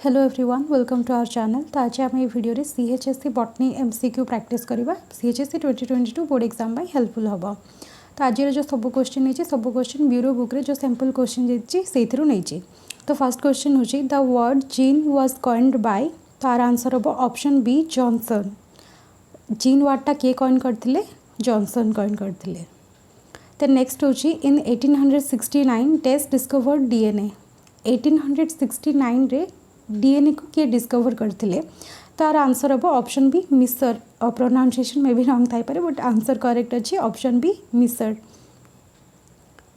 Hello everyone welcome to our channel. तो आज आम ये video CHSC botany MCQ practice करवा सीएचएससी 2022 बोर्ड एग्जाम हेल्पफुल हम। तो आज जो सब क्वेश्चन है सब क्वेश्चन ब्यूरो बुक रे जो सैंपल क्वेश्चन नहीं। तो फर्स्ट क्वेश्चन हूँ the word gene was coined bye. तार आंसर हम ऑप्शन बी जॉनसन। जीन वर्डटा किए कॉइन करते? जॉनसन कॉइन करते। तो नेक्स्ट हूँ इन 1869 टेस्ट डिस्कवर्ड डीएनए। 1869 रे डीएनए को किए डिस्कवर करते? तार आंसर हम ऑप्शन बी मिसर। प्रोनाउंसिएशन मे भी रॉन्ग थाई पारे बट आंसर करेक्ट अच्छी ऑप्शन बी मिसर।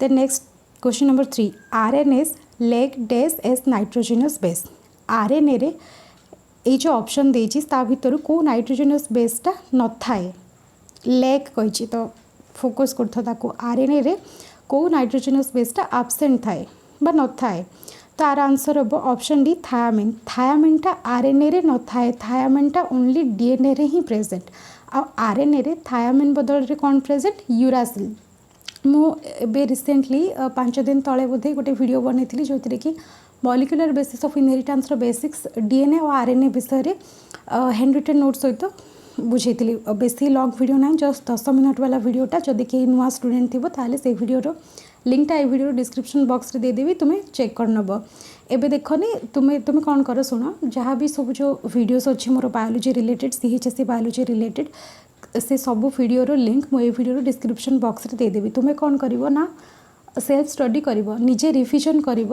Then next question number 3 RNAs lack dash as nitrogenous base. RNA रे ये जो ऑप्शन देछि ता भितर को नाइट्रोजेनस बेसटा न थाए लेग कहि तो फोकस करथो ताको आरएनए रे को नाइट्रोजेनस बेसटा एब्सेंट थाए बा न थाए। तार आंसर हम ऑप्शन डी थायामिन। थायामिनटा आरएनए रे न थाए। थायामिनटा ओनली डीएनए रे ही प्रेजेंट। आ आरएनए रे थायामिन बदल रे कौन प्रेजेंट? यूरासिल। मुझे रिसेंटली 5 दिन तले बोधे गोटे वीडियो बनई जो कि molecular basis of inheritance basics DNA और आरएनए विषय हैंड रिटन नोट सहित बुझेली। बेसी लॉन्ग वीडियो ना जस्ट 10 मिनट वाला वीडियोटा जदि कहीं नुआ स्टूडेंट थी ताले से वीडियो लिंकटा ये वीडियो डिस्क्रिप्शन बॉक्स रे देदेवी तुम्हें चेक कर नब। एबे देखनी तुम्हें तुम्हें कौन कर शुण जहाँ भी सब जो वीडियोस अच्छी मोर बायोलॉजी रिलेटेड सीएचएससी बायोलॉजी रिलेटेड से सब वीडियोर लिंक मुझे वीडियो डिस्क्रिप्शन बॉक्स रे देदेवी। तुम्हें कौन कर ना सेल्फ स्टडी कर निजे रिविजन कर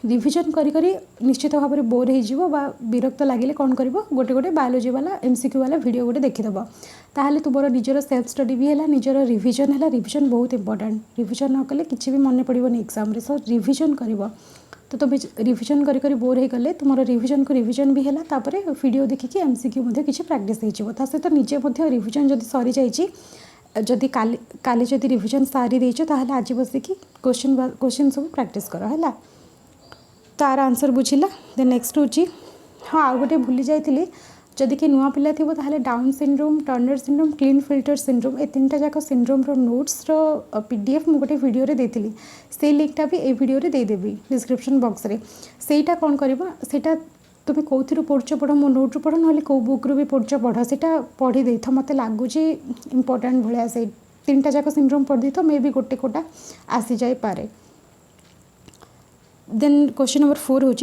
रिविजन करी करी निश्चित भाव में बोर हो विरक्त लगे कौन कर गोटे गोटे बायोलॉजी वाला एमसीक्यू वाला वीडियो गोटे देखीदेव ताहले तुमर निजर सेल्फ स्टडी भी है निजर रिविजन है। रिविजन बहुत इंपोर्टेंट। रिविजन न कले किसी भी मन पड़ोनी एग्जाम रे सो रिविजन कर। तो तुम रिविजन करी करी बोर हो गले तुम रिविजन को रिविजन भी है तापर वीडियो देखिकी एमसीक्यू किसी प्रैक्टिस हो सहित निजे रिविजन जब सरी जाइए जदि काली जदि रिविजन सारी देछ ताहले आज बसिकी क्वेश्चन सब प्रैक्टिस कर है। तार आंसर बुझिला। देन नेक्स्ट हूँ हाँ आ गए भूली जाइए जदि कि नुआ पिला थी ताहले down syndrome Turner syndrome Klinefelter syndrome ए 3टा जाक सिंड्रोम नोट्स पीडीएफ मुझे गोटे वीडियो देती से लिंकटा भी ए वीडियो देदेवी डिस्क्रिप्शन बॉक्स रे। सेटा कौन करबा सेटा तुम कौन पढ़ुच पढ़ मो नोट्रु पढ़ ना कौ बुक्रु भी पढ़ुच पढ़ सेटा पढ़ी दे था मत लगुच इंपोर्टाट भाया से 3टा जाक सिंड्रोम पढ़ दे तो मे भी गोटे कोटा आसी जाए पारे। देन क्वेश्चन नंबर 4 हूँ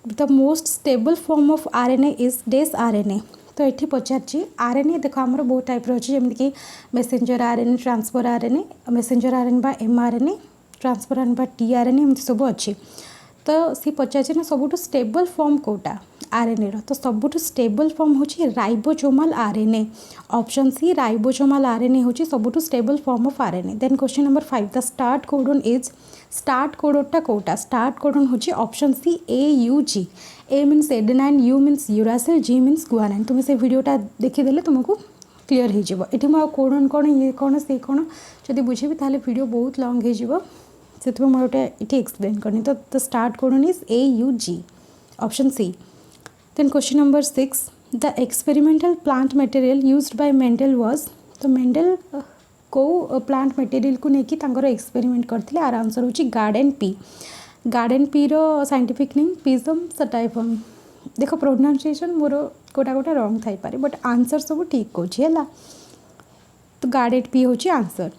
the most stable form of RNA is डेस आरएनए। तो ये पचार आरएनए देख आम बहुत टाइप रही जमीक messenger RNA transfer RNA messenger RNA बा एमआरएनए ट्रांसफर आरएनए बा टीआरएनए एमती सब अच्छी। तो सी पचार ना सबुठ स्टेबल फॉर्म कोटा आरएनए तो सबुठ स्टेबल फॉर्म हूँ ribosomal RNA. Option C ribosomal RNA हूँ सबुठ stable form of RNA. Then question number 5 the start codon is start कोडनटा कोटा? स्टार्ट कोडन हूँ option C AUG। A means adenine U means uracil G means guanine. तुम्हें से वीडियोटा देखीदे तुमको clear हो मुझे कोडन कौन ये कौन से कौन जब बुझेबी ताहले वीडियो बहुत लॉन्ग हो से मुझे ये एक्सप्लेन करनी। तो the start codon is AUG option C. Then question number 6 the experimental plant material used by Mendel was. तो मेंडल को प्लांट मटेरियल को लेकिन एक्सपेरिमेंट करते आर आंसर हूँ गार्डन पी। गार्डन पी रो साइंटिफिक नेम पिजम सटाइफम। देख प्रोनाउंसिएशन मोर कोटा कोटा रॉन्ग थाई पारे बट आंसर सब ठीक है। तो गार्डन पी हूँ answer.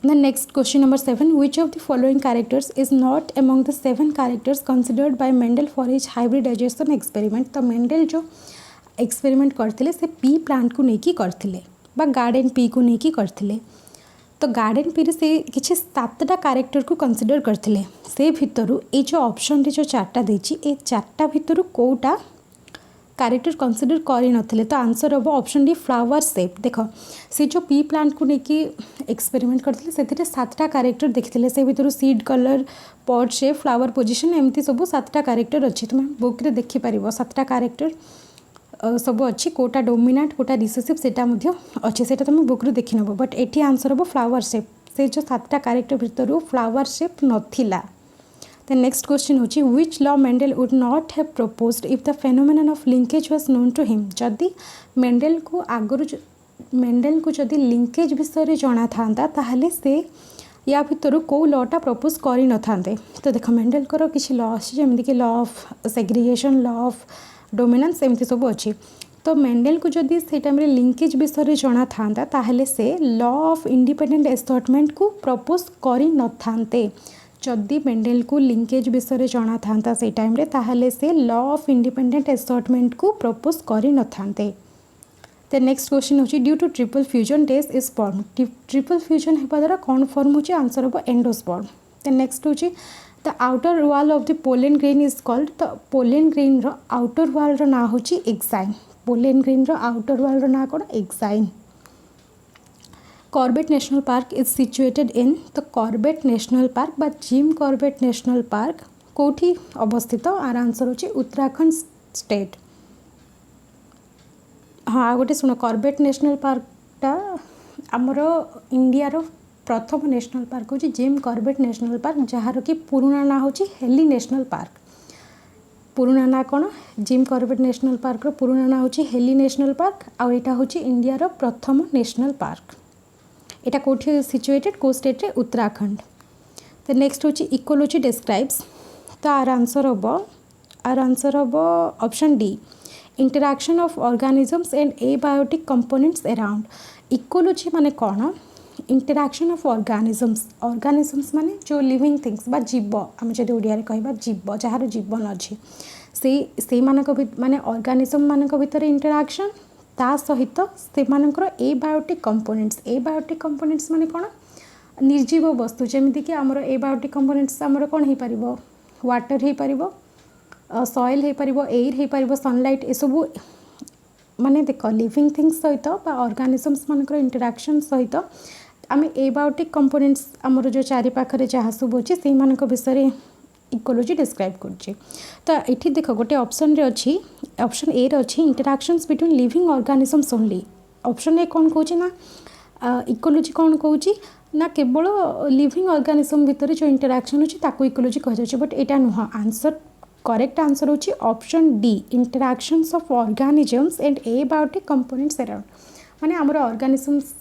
The next question number 7 which of the following characters is not among the 7 characters considered by Mendel for his hybridization experiment. तो मेंडल जो एक्सपेरिमेंट करते से पी प्लांट को लेकिन करते बा गार्डन पी को लेकिन करते। तो गार्डन पी से किसी 7टा कैरेक्टर को कंसिडर करते से भितर ये जो ऑप्शन रे जो 4टा देछि ए 4टा भितर कोटा कैरेक्टर कंसिडर कर नथिले। तो आंसर हम ऑप्शन डी फ्लावर शेप। देख से जो पी प्लांट को लेकिन एक्सपेरिमेंट करते से 7टा कैरेक्टर देखते से भितर seed colour pot shape flower position एमती सब 7टा कैरेक्टर अच्छी तुम बुक रे देखिपार 7टा कैरेक्टर सब अच्छी कोटा डोमिनेंट कोटा रिसेसिव सेटा अच्छे से तुम बुक रू देखी नब बट ये आंसर हम फ्लावर शेप से जो 7टा कैरेक्टर भितर फ्लावर शेप नथिला। देन नेक्स्ट क्वेश्चन होची which law Mendel would not have proposed if the phenomenon of linkage was known to him. जदि मेंडल को आगुरी मेंडल को जदि लिंकेज विषय जना था ताहले से या भितर कौ लटा प्रपोज कर न था। तो देख मेंडेल कर किसी लॉ अच्छे जमीक law of segregation law of dominance एमती सब अच्छी। तो मेंडेल को जदि से टाइम लिंकेज विषय जना था ताहले से लॉ ऑफ इंडिपेंडेंट एसर्टमेंट को प्रपोज कर न था। जदि मेंडेल को लिंकेज विषय जना था से टाइम ताहले से लॉ ऑफ इंडिपेंडेंट एसर्टमेंट को प्रपोज कर न था। तो नेक्स्ट क्वेश्चन होची due to triple fusion these is form. Triple fusion होगा द्वारा कौन फॉर्म होची आंसर हम एंडोस्पर्म। तो नेक्स्ट होची the outer wall of the pollen grain is called. तो पोलन ग्रेन रो आउटर वॉल रो ना होची एक्साइन। पोलन ग्रेन रो आउटर वॉल रो ना कौन exine. Corbett national park is situated in. तो कॉर्बेट नेशनल पार्क बा जिम कॉर्बेट नेशनल पार्क कोठी अवस्थित our answer होची उत्तराखंड स्टेट। हाँ गोटे शुण कॉर्बेट नेशनल पार्कटा आमर इंडिया रो प्रथम नेशनल पार्क होची Jim Corbett national park jar कि पुराना ना होची हेली नेशनल पार्क। पुराना ना कौन जिम कॉर्बेट नेशनल पार्क रो पुराना ना होची हेली नेशनल पार्क आउ एटा होची इंडिया रो प्रथम नेशनल पार्क। एटा कोठी सिचुएटेड को स्टेट रे उत्तराखंड। तो नेक्स्ट होची इकोलॉजी डिस्क्राइब्स। तो आर आंसर हम option D interaction of organisms and abiotic components around. Ecology माने कौन इंटरैक्शन ऑफ ऑर्गेनिजम्स माने जो लिविंग थिंग्स बा जीव आम जब ओडिया रे कहबा जीव जार जीवन अच्छी से माने ऑर्गेनिजम मानक भितर इंटरैक्शन ता सहित से मानकर एबायोटिक कंपोनेंट्स माने कौन निर्जीव वस्तु जमीक कि आमर एबायोटिक कंपोनेंट्स आमर कौन हो पार वाटर हो पार सॉइल हो पार एयर हो पार सनलाइट ए सब माने देख लिविंग थिंग्स सहित ऑर्गेनिजम्स मानकर इंटरैक्शन सहित आम एबायोटिक कंपोनेंट्स आमर जो चारि पाखरे जहाँ सब अच्छे से विषय इकोलॉजी डिस्क्राइब कर। तो ये देख गोटे ऑप्शन रे अच्छी ऑप्शन ए रे अच्छी interactions between living organisms only. Option A कौन कहूँ ना इकोलॉजी कौन कहूँ ना केवल लिविंग ऑर्गेनिजम भितर जो इंटरैक्शन अच्छी ताको इकोलॉजी कह जाए बट एटा नुह आंसर करेक्ट आंसर होची option D interactions of organisms and abiotic components around. माने आमर ऑर्गेनिजम्स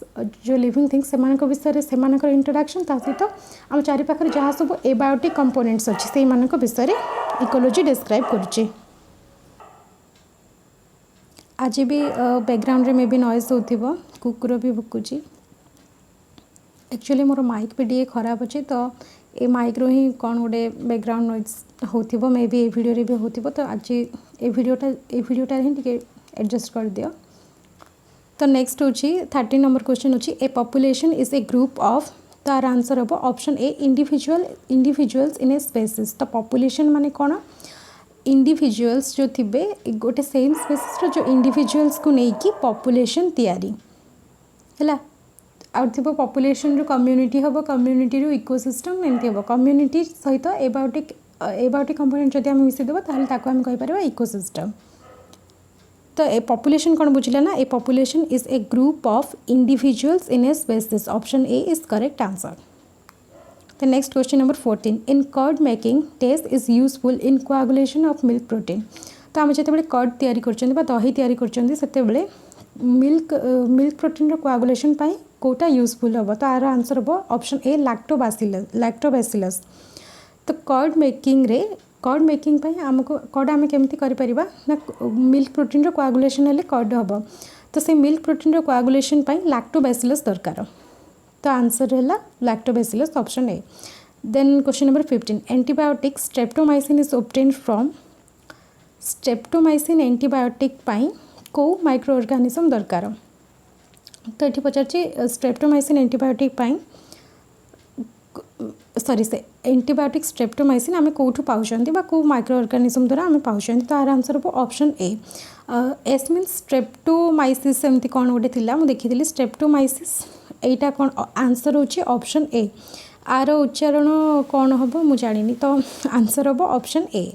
जो लिविंग थिंग्स सेमानक विषय से इंटरैक्शन ता सहित आम चारि पाखरे जहाँ सब एबायोटिक कंपोनेंट्स अच्छी से विषय इकोलॉजी डिस्क्राइब करुचे। आज भी बैकग्राउंड रे मे भी नॉइज होथिबो कुकुर भी भुकुची। एक्चुअली मोर माइक भी टे खराब अच्छे तो ये माइक रो ही कौन गोटे बैकग्राउंड नॉइज होथिबो मे भी वीडियो रे भी होथिबो। तो आज ये वीडियोटा ही टे एडजस्ट कर दियो। तो नेक्स्ट होची 13 नंबर क्वेश्चन होची ए population is a group of. तो आर आंसर हम option A individuals in a species. तो पॉपुलेशन माने कौन इंडिविजुअल्स जो थिबे गोटे सेम स्पेसीज रो जो इंडिविजुअल्स को लेकिन पॉपुलेशन तैयारी है आउ पॉपुलेशन रो कम्युनिटी हम कम्युनिटी रो इकोसिस्टम एमती हम कम्युनिटी सहित एबायोटिक कंपोनेंट जब आम मिसेदेव ताहले ताको आम कहिपर इकोसिस्टम। तो ए पॉपुलेशन कौन बुझिला ना a population is a group of individuals in a species. Option A is correct answer. तो next question number 14 in curd making test is useful in coagulation of milk protein. तो आम जिते curd तैयारी करछन बा दही तैयारी करछन सेते मिल्क प्रोटीन रो कोआगुलेशन पाई कोटा यूजफुल हम। तो आर आंसर हम ऑप्शन ए लैक्टोबैसिलस। तो कर्ड मेकिंग आमको कर्ड आम केमती करिपरिबा ना मिल्क प्रोटीन रो कोआगुलेशन हेले कर्ड हम। तो से मिल्क प्रोटीन रो कोआगुलेशन पाई लैक्टोबैसिलस दरकार। तो आंसर है lactobacillus option A. Then question number 15 antibiotic streptomycin is obtained from. Streptomycin antibiotic पाई को माइक्रो ऑर्गेनिज्म दरकार। तो ये पचार स्ट्रेप्टोमाइसिन एंटीबायोटिक पाई सॉरी से एंटीबायोटिक स्ट्रेप्टोमाइसिन आम कौटू पाँच कौ माइक्रो ऑर्गेनिज्म द्वारा आम पाँच। तो आर आंसर हम option A S mean Streptomyces एमती कौन गोटे थी मुझे देखी स्ट्रेप्टोमाइसिस एटा कौन आंसर होची ऑप्शन ए। आर उच्चारण कौन हम मुझे जानी तो आंसर हम option A.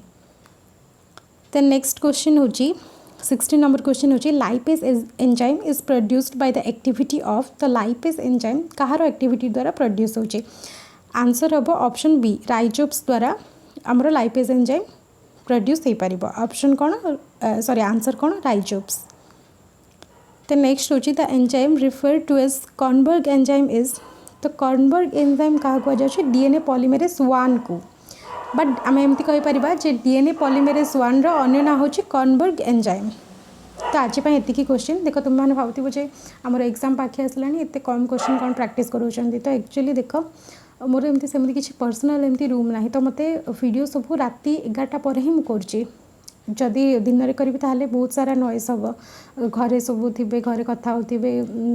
Then next question होची 16 नंबर क्वेश्चन होची lipase enzyme is produced by the activity of. तो लाइपेज एंजाइम कहार एक्टिविटी द्वारा प्रोड्यूस होची। आंसर हम ऑप्शन बी राइजोप्स द्वारा आमर लाइपेज एंजाइम प्रोड्यूस हो पार। ऑप्शन कौन सॉरी आंसर कौन राइजोप्स। तो नेक्स्ट होची the enzyme refer to as Kornberg enzyme is. तो कर्नबर्ग एंजाइम क्या कहुच्छे डीएनए पॉलीमेरेज 1 को बट आम एमती कहीपर जे डीएनए पॉलीमेरेज 1 रो अन्य ना हूँ कर्नबर्ग एंजाइम। तो आज ये क्वेश्चन देख तुम मैंने भावुव जे आमर एग्जाम पाखे आसला एत कम क्वेश्चन कौन प्रैक्टिस करोचंती तो एक्चुअली देख मोर एमती सेमती किसी पर्सनल एमती रूम ना तो मत वीडियो सब राति 11टा पर ही मुझे जदि दिन में करी ताहले बहुत सारा नॉइस हम घरे सब थे घरे कथा होते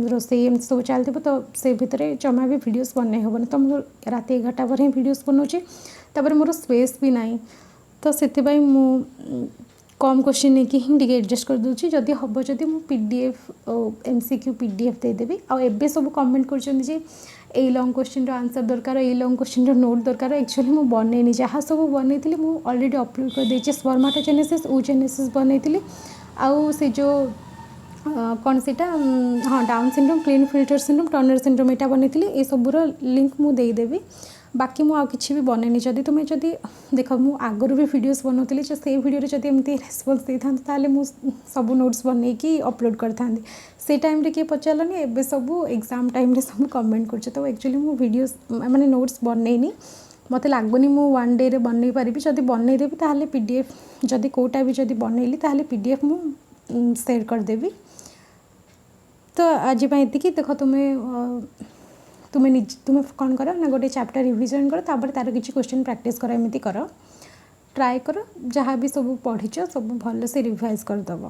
रोसई एमती सब चलती तो से भितर जमा भी वीडियोस बनई हेन तो मुझे राति 11टा पर ही वीडियोस बनाऊँगी तापर मोर स्पेस भी ना तो से कम क्वेश्चन नहीं कि टी एडजस्ट कर दूसरी जदि हम जदि मु पीडीएफ एमसीक्यू पीडीएफ देदेवी आबे सब कमेंट कर लंग क्वेश्चन आंसर दरकार ये लंग क्वेश्चन नोट दरकार एक्चुअली मुझे बनईनी जहाँ सब बनई मुझे अलरेडी अपलोड कर देती स्पर्माटोजेनेसिस oogenesis बनई आउ से जो कौन से हाँ down syndrome Klinefelter syndrome Turner syndrome यहाँ बनई ये सबूर लिंक मुझेदेवी बाकी मुझे किसी भी बनईनी जदि तुम्हें जदि देख मु आगुरी भी वीडियोस बनाऊली से वीडियो जब एमती रेस्पन्स दे था मुझे सब नोट्स बनईकी अपलोड करता से टाइम किए पचारानी एवं सब एग्जाम टाइम सब कमेंट कर तो एक्चुअली मु वीडियोस माने नोट्स बनईनी मत लगुनि मु 1 डे बनई पारि जदि बनईदेवी ताहले पीडीएफ जदि कोटा भी जदि बनईली ताहले पीडीएफ मु शेयर करदेवी। तो आज ये देख तुम्हें कौन कर ना गोटे चैप्टर रिविजन कर तार किसी क्वेश्चन प्रैक्टिस कर एमती कर ट्राए कर जहाँ भी सब पढ़ीच सब भल से रिवाइज करदेव।